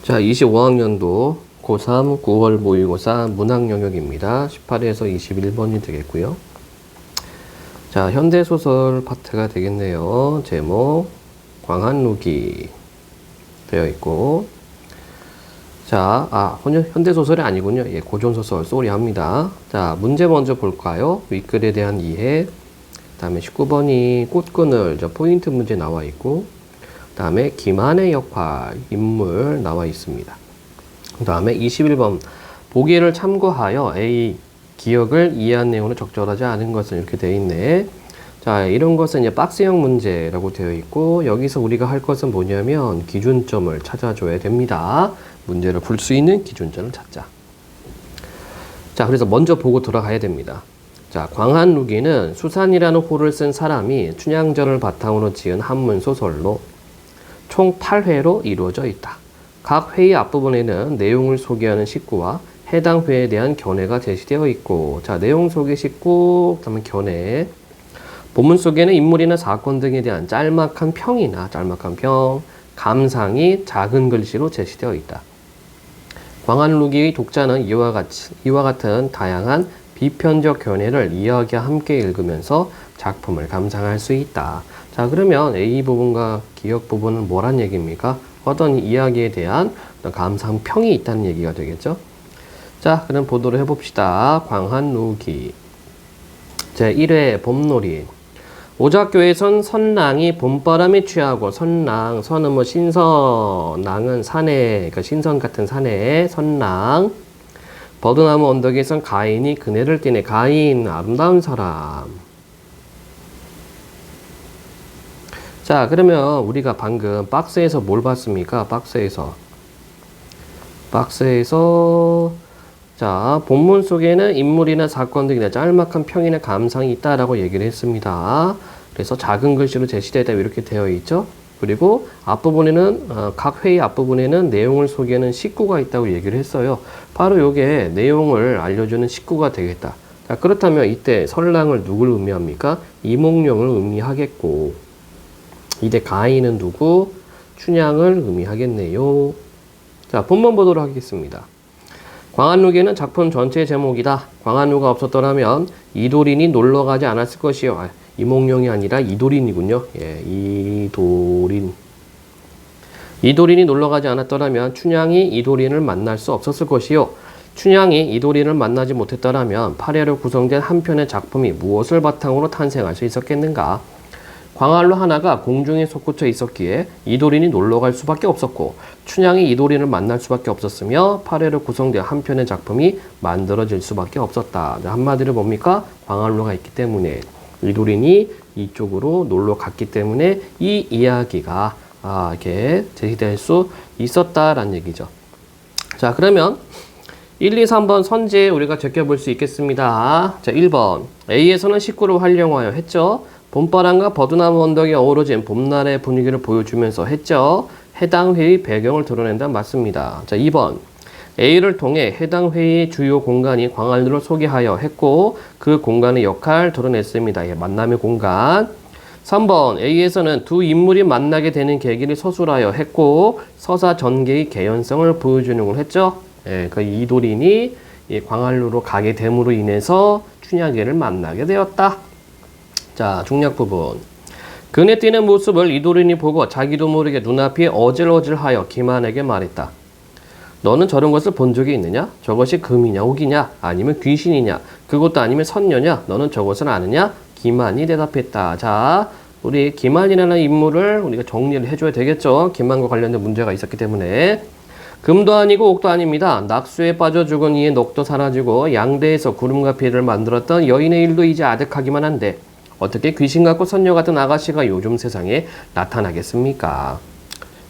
자, 25학년도 고3 9월 모의고사 문학 영역입니다. 18에서 21번이 되겠고요. 자, 현대소설 파트가 되겠네요. 제목, 광한루기 되어 있고. 자, 현대소설이 아니군요. 예, 고전소설, 쏘리합니다. 자, 문제 먼저 볼까요? 윗글에 대한 이해. 그 다음에 19번이 꽃그늘, 포인트 문제 나와 있고. 그 다음에 김한의 역할, 인물 나와 있습니다. 그 다음에 21번 보기를 참고하여 A 기억을 이해한 내용으로 적절하지 않은 것은 이렇게 되어 있네. 자, 이런 것은 이제 박스형 문제라고 되어 있고, 여기서 우리가 할 것은 뭐냐면 기준점을 찾아줘야 됩니다. 문제를 풀 수 있는 기준점을 찾자. 자, 그래서 먼저 보고 들어가야 됩니다. 자, 광한루기는 수산이라는 호를 쓴 사람이 춘향전을 바탕으로 지은 한문 소설로 총 8회로 이루어져 있다. 각 회의 앞부분에는 내용을 소개하는 식구와 해당 회에 대한 견해가 제시되어 있고, 자, 내용 소개 식구, 그다음에 견해. 본문 속에는 인물이나 사건 등에 대한 짤막한 평, 감상이 작은 글씨로 제시되어 있다. 광한루기의 독자는 이와 같은 다양한 비편적 견해를 이야기와 함께 읽으면서 작품을 감상할 수 있다. 자, 그러면 A 부분과 기억 부분은 뭐란 얘기입니까? 어떤 이야기에 대한 감상평이 있다는 얘기가 되겠죠? 자, 그럼 보도록 해봅시다. 광한루기 제1회 봄놀이. 오작교에선 선낭이 봄바람에 취하고, 선낭, 선은 신선, 낭은 산에, 그러니까 신선 같은 산에 선낭. 버드나무 언덕에선 가인이 그네를 띠네. 가인, 아름다운 사람. 자, 그러면 우리가 방금 박스에서 뭘 봤습니까? 박스에서 자, 본문 속에는 인물이나 사건 등이나 짤막한 평이나 감상이 있다라고 얘기를 했습니다. 그래서 작은 글씨로 제시되다 이렇게 되어 있죠. 그리고 앞부분에는 각 회의 앞부분에는 내용을 소개하는 식구가 있다고 얘기를 했어요. 바로 요게 내용을 알려주는 식구가 되겠다. 자, 그렇다면 이때 설랑을 누굴 의미합니까? 이몽룡을 의미하겠고, 이때 가인은 누구? 춘향을 의미하겠네요. 자, 본문 보도록 하겠습니다. 광한루기는 작품 전체의 제목이다. 광한루가 없었더라면 이도린이 놀러가지 않았을 것이요. 이몽룡이 아니라 이도린이군요. 예, 이도린이 놀러가지 않았더라면 춘향이 이도린을 만날 수 없었을 것이요. 춘향이 이도린을 만나지 못했더라면 8회로 구성된 한 편의 작품이 무엇을 바탕으로 탄생할 수 있었겠는가? 광한루 하나가 공중에 솟구쳐 있었기에 이도린이 놀러갈 수밖에 없었고, 춘향이 이도린을 만날 수밖에 없었으며 8회로 구성된 한 편의 작품이 만들어질 수밖에 없었다. 한마디로 뭡니까? 광한루가 있기 때문에, 이도린이 이쪽으로 놀러 갔기 때문에 이 이야기가 이렇게 제시될 수 있었다라는 얘기죠. 자, 그러면 1, 2, 3번 선제 우리가 제껴볼 수 있겠습니다. 자, 1번 A에서는 식구를 활용하여 했죠. 봄바람과 버드나무 언덕이 어우러진 봄날의 분위기를 보여주면서 했죠. 해당 회의 배경을 드러낸다. 맞습니다. 자, 2번 A를 통해 해당 회의의 주요 공간이 광한루를 소개하여 했고, 그 공간의 역할 드러냈습니다. 예, 만남의 공간. 3번 A에서는 두 인물이 만나게 되는 계기를 서술하여 했고, 서사 전개의 개연성을 보여주는 걸 했죠. 예, 그 이도린이 이 광한루로 가게 됨으로 인해서 춘향이를 만나게 되었다. 자, 중략 부분. 그네 뛰는 모습을 이도린이 보고 자기도 모르게 눈앞이 어질어질하여 김한에게 말했다. 너는 저런 것을 본 적이 있느냐? 저것이 금이냐 옥이냐? 아니면 귀신이냐? 그것도 아니면 선녀냐? 너는 저것을 아느냐? 김한이 대답했다. 자, 우리 김한이라는 인물을 우리가 정리를 해줘야 되겠죠. 김한과 관련된 문제가 있었기 때문에. 금도 아니고 옥도 아닙니다. 낙수에 빠져 죽은 이의 넋도 사라지고 양대에서 구름과 비를 만들었던 여인의 일도 이제 아득하기만 한데, 어떻게 귀신 같고 선녀 같은 아가씨가 요즘 세상에 나타나겠습니까?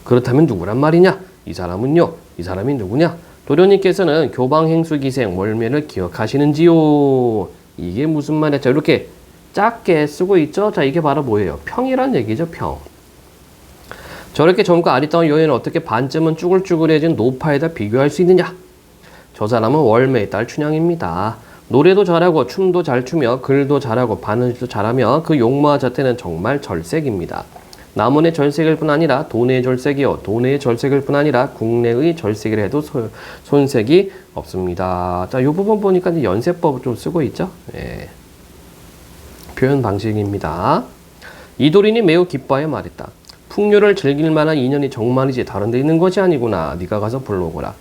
그렇다면 누구란 말이냐? 이 사람은요? 이 사람이 누구냐? 도련님께서는 교방행수기생 월매를 기억하시는지요? 이게 무슨 말이야? 자, 이렇게 작게 쓰고 있죠? 자, 이게 바로 뭐예요? 평이란 얘기죠, 평. 저렇게 젊고 아리따운 여인을 어떻게 반쯤은 쭈글쭈글해진 노파에다 비교할 수 있느냐? 저 사람은 월매의 딸 춘향입니다. 노래도 잘하고 춤도 잘 추며 글도 잘하고 바느질도 잘하며 그 용모와 자태는 정말 절색입니다. 남원의 절색일 뿐 아니라 도내의 절색이요. 도내의 절색일 뿐 아니라 국내의 절색이라 해도 손색이 없습니다. 자, 이 부분 보니까 이제 연세법을 좀 쓰고 있죠. 예. 표현 방식입니다. 이도린이 매우 기뻐하여 말했다. 풍류를 즐길 만한 인연이 정말이지 다른 데 있는 것이 아니구나. 네가 가서 불러오거라.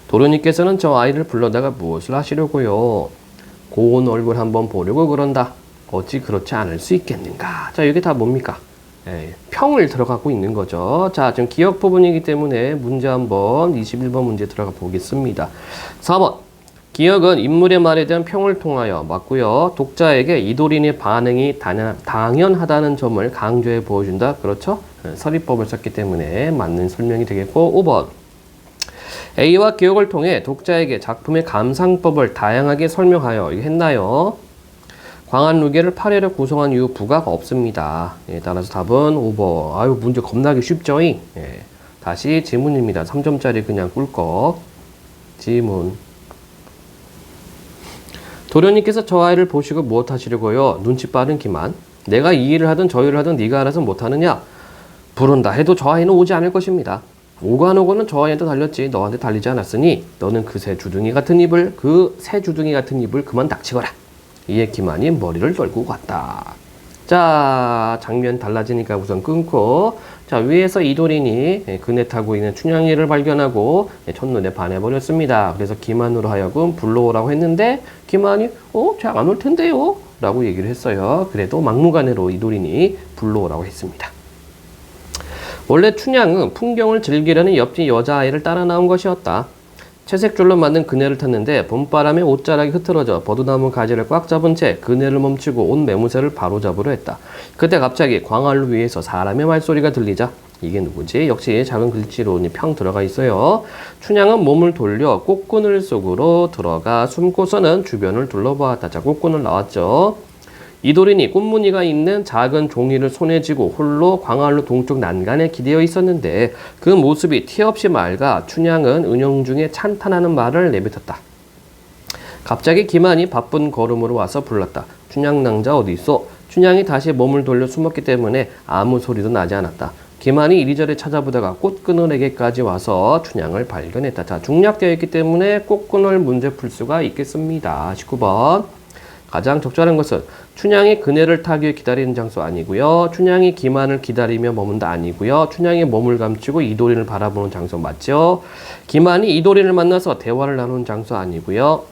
도련님께서는 저 아이를 불러다가 무엇을 하시려고요? 고운 얼굴 한번 보려고 그런다. 어찌 그렇지 않을 수 있겠는가. 자, 이게 다 뭡니까? 예, 평을 들어가고 있는 거죠. 자, 지금 기억 부분이기 때문에 문제 한번 21번 문제 들어가 보겠습니다. 4번. 기억은 인물의 말에 대한 평을 통하여 맞고요. 독자에게 이도린의 반응이 당연하다는 점을 강조해 보여준다. 그렇죠? 서리법을 썼기 때문에 맞는 설명이 되겠고 5번. A와 기억을 통해 독자에게 작품의 감상법을 다양하게 설명하여 이거 했나요? 광한 루게를 8회를 구성한 이유 부가가 없습니다. 예, 따라서 답은 5번. 아유, 문제 겁나게 쉽죠? 예. 다시 지문입니다. 3점짜리 그냥 꿀꺽. 지문. 도련님께서 저 아이를 보시고 무엇 하시려고요? 눈치 빠른 기만. 내가 이 일을 하든 저 일을 하든 네가 알아서 못하느냐? 부른다 해도 저 아이는 오지 않을 것입니다. 오가노고는 저 아이한테 달렸지 너한테 달리지 않았으니 너는 그 새 주둥이 같은 입을 그만 닥치거라. 이에 기만이 머리를 떨고 갔다. 자, 장면 달라지니까 우선 끊고, 자, 위에서 이도린이 그네 타고 있는 춘향이를 발견하고 첫눈에 반해버렸습니다. 그래서 기만으로 하여금 불러오라고 했는데 기만이 쟤 안 올 텐데요? 라고 얘기를 했어요. 그래도 막무가내로 이도린이 불러오라고 했습니다. 원래 춘향은 풍경을 즐기려는 옆집 여자아이를 따라 나온 것이었다. 채색줄로 만든 그네를 탔는데 봄바람에 옷자락이 흐트러져 버드나무 가지를 꽉 잡은 채 그네를 멈추고 온 매무새를 바로잡으려 했다. 그때 갑자기 광활루 위에서 사람의 말소리가 들리자 이게 누구지? 역시 작은 글씨로 평 들어가 있어요. 춘향은 몸을 돌려 꽃그늘 속으로 들어가 숨고서는 주변을 둘러보았다. 자, 꽃그늘 나왔죠. 이도린이 꽃무늬가 있는 작은 종이를 손에 쥐고 홀로 광활루 동쪽 난간에 기대어 있었는데 그 모습이 티 없이 맑아 춘향은 은영 중에 찬탄하는 말을 내뱉었다. 갑자기 기만이 바쁜 걸음으로 와서 불렀다. 춘향 낭자 어디 있어? 춘향이 다시 몸을 돌려 숨었기 때문에 아무 소리도 나지 않았다. 기만이 이리저리 찾아보다가 꽃그늘에게까지 와서 춘향을 발견했다. 자, 중략되어 있기 때문에 꽃그늘 문제 풀 수가 있겠습니다. 19번. 가장 적절한 것은 춘향이 그네를 타기 위해 기다리는 장소 아니고요. 춘향이 기만을 기다리며 머문다 아니고요. 춘향이 몸을 감추고 이도린을 바라보는 장소 맞죠? 기만이 이도린을 만나서 대화를 나누는 장소 아니고요.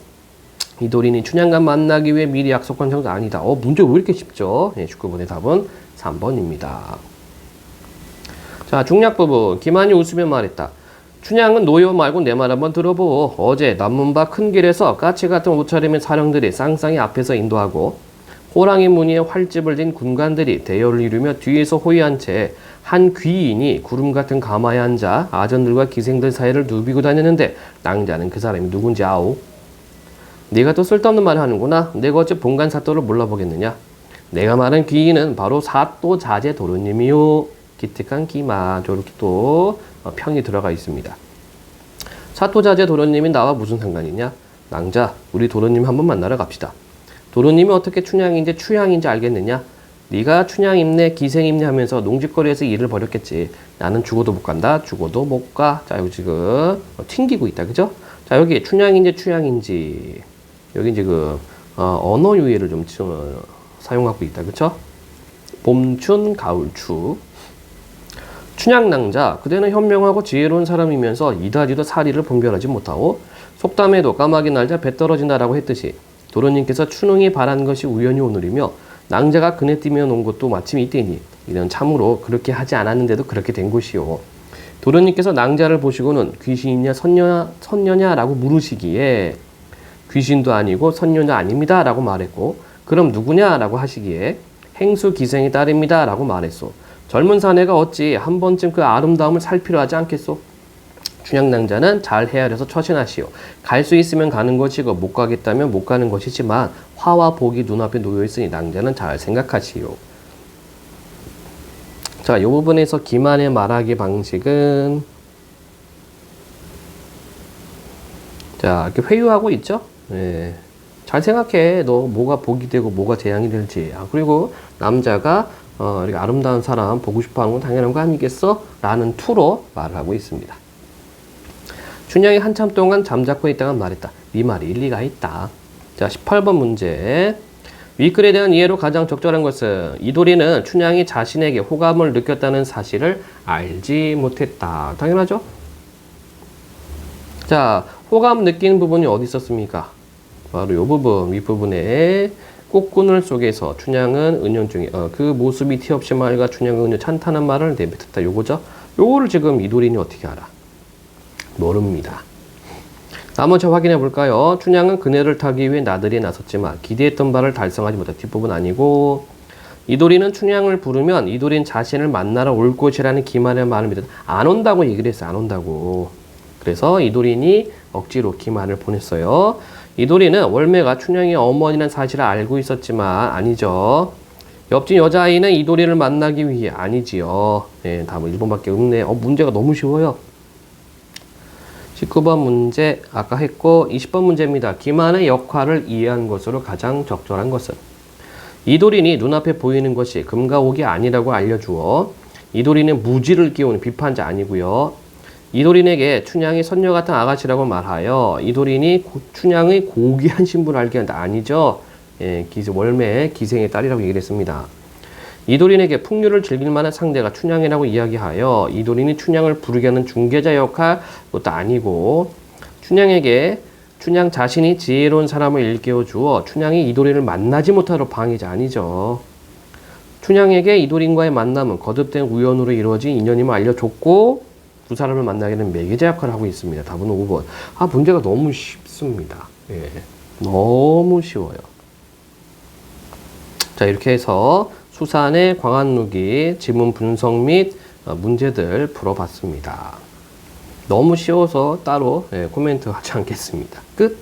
이도린이 춘향과 만나기 위해 미리 약속한 장소 아니다. 문제 왜 이렇게 쉽죠? 19번의 답은 3번입니다. 자, 중략 부분. 기만이 웃으며 말했다. 춘향은 노여 말고 내 말 한번 들어보. 어제 남문바 큰 길에서 까치 같은 옷차림의 사령들이 쌍쌍이 앞에서 인도하고 호랑이 무늬에 활집을 진 군관들이 대열을 이루며 뒤에서 호위한 채 한 귀인이 구름 같은 가마에 앉아 아전들과 기생들 사이를 누비고 다니는데 낭자는 그 사람이 누군지 아오? 네가 또 쓸데없는 말을 하는구나. 내가 어째 본관 사또를 몰라보겠느냐. 내가 말한 귀인은 바로 사또 자제 도련님이요. 기특한 기만. 저렇게 또 평이 들어가 있습니다. 사또자제 도련님이 나와 무슨 상관이냐? 낭자, 우리 도련님 한번 만나러 갑시다. 도련님이 어떻게 춘향인지 추향인지 알겠느냐? 네가 춘향입네 기생입네 하면서 농짓거리에서 일을 벌였겠지. 나는 죽어도 못 간다. 죽어도 못 가. 자, 여기 지금 튕기고 있다. 그죠? 자, 여기 춘향인지 추향인지 여기 지금 언어 유예를 좀 사용하고 있다. 그쵸? 봄춘 가을추. 춘향낭자, 그대는 현명하고 지혜로운 사람이면서 이다지도 사리를 분별하지 못하고 속담에도 까마귀 날자 배 떨어진다라고 했듯이 도련님께서 춘흥이 바란 것이 우연히 오늘이며 낭자가 그네 뛰며 논 것도 마침 이때니 이는 참으로 그렇게 하지 않았는데도 그렇게 된 것이요. 도련님께서 낭자를 보시고는 귀신이냐 선녀냐라고 물으시기에 귀신도 아니고 선녀냐 아닙니다 라고 말했고 그럼 누구냐라고 하시기에 행수 기생의 딸입니다 라고 말했소. 젊은 사내가 어찌 한 번쯤 그 아름다움을 살피려 하지 않겠소? 춘향낭자는 잘 헤아려서 처신하시오. 갈 수 있으면 가는 것이고 못 가겠다면 못 가는 것이지만 화와 복이 눈앞에 놓여있으니 낭자는 잘 생각하시오. 자, 이 부분에서 기만의 말하기 방식은 자, 이렇게 회유하고 있죠? 예. 잘 생각해. 너 뭐가 복이 되고 뭐가 재앙이 될지. 그리고 남자가 이렇게 아름다운 사람 보고 싶어 하는 건 당연한 거 아니겠어? 라는 투로 말을 하고 있습니다. 춘향이 한참 동안 잠자코 있다가 말했다. 네 말이 일리가 있다. 자, 18번 문제. 윗글에 대한 이해로 가장 적절한 것은 이도리는 춘향이 자신에게 호감을 느꼈다는 사실을 알지 못했다. 당연하죠? 자, 호감 느끼는 부분이 어디 있었습니까? 바로 이 부분, 윗부분에 꽃그늘 속에서 춘향은 은연중에 그 모습이 티없이 맑아 춘향은 은연 찬탄한 말을 내뱉었다. 요거죠? 요거를 지금 이도리는 어떻게 알아? 모릅니다. 나머지 확인해 볼까요? 춘향은 그네를 타기 위해 나들이에 나섰지만 기대했던 바를 달성하지 못한 뒷부분 아니고 이도리는 춘향을 부르면 이도리는 자신을 만나러 올 것이라는 기만의 말을 믿었다. 안 온다고 얘기를 했어요. 안 온다고. 그래서 이도리는 억지로 기만을 보냈어요. 이도리는 월매가 춘향의 어머니라는 사실을 알고 있었지만 아니죠. 옆집 여자아이는 이도리를 만나기 위해 아니지요. 네, 답은 1번밖에 없네. 문제가 너무 쉬워요. 19번 문제 아까 했고 20번 문제입니다. 기만의 역할을 이해한 것으로 가장 적절한 것은 이도린이 눈앞에 보이는 것이 금과 옥이 아니라고 알려주어 이도린은 무지를 끼우는 비판자 아니고요. 이도린에게 춘향이 선녀 같은 아가씨라고 말하여 이도린이 춘향의 고귀한 신분을 알게 한다. 아니죠. 예, 월매의 기생의 딸이라고 얘기를 했습니다. 이도린에게 풍류를 즐길 만한 상대가 춘향이라고 이야기하여 이도린이 춘향을 부르게 하는 중개자 역할 그것도 아니고 춘향에게 춘향 자신이 지혜로운 사람을 일깨워 주어 춘향이 이도린을 만나지 못하도록 방해자 아니죠. 춘향에게 이도린과의 만남은 거듭된 우연으로 이루어진 인연임을 알려줬고 두 사람을 만나게 된 매개자 역할을 하고 있습니다. 답은 5번. 문제가 너무 쉽습니다. 예, 너무 쉬워요. 자, 이렇게 해서 수산의 광안루기 지문 분석 및 문제들 풀어봤습니다. 너무 쉬워서 따로 코멘트 하지 않겠습니다. 끝!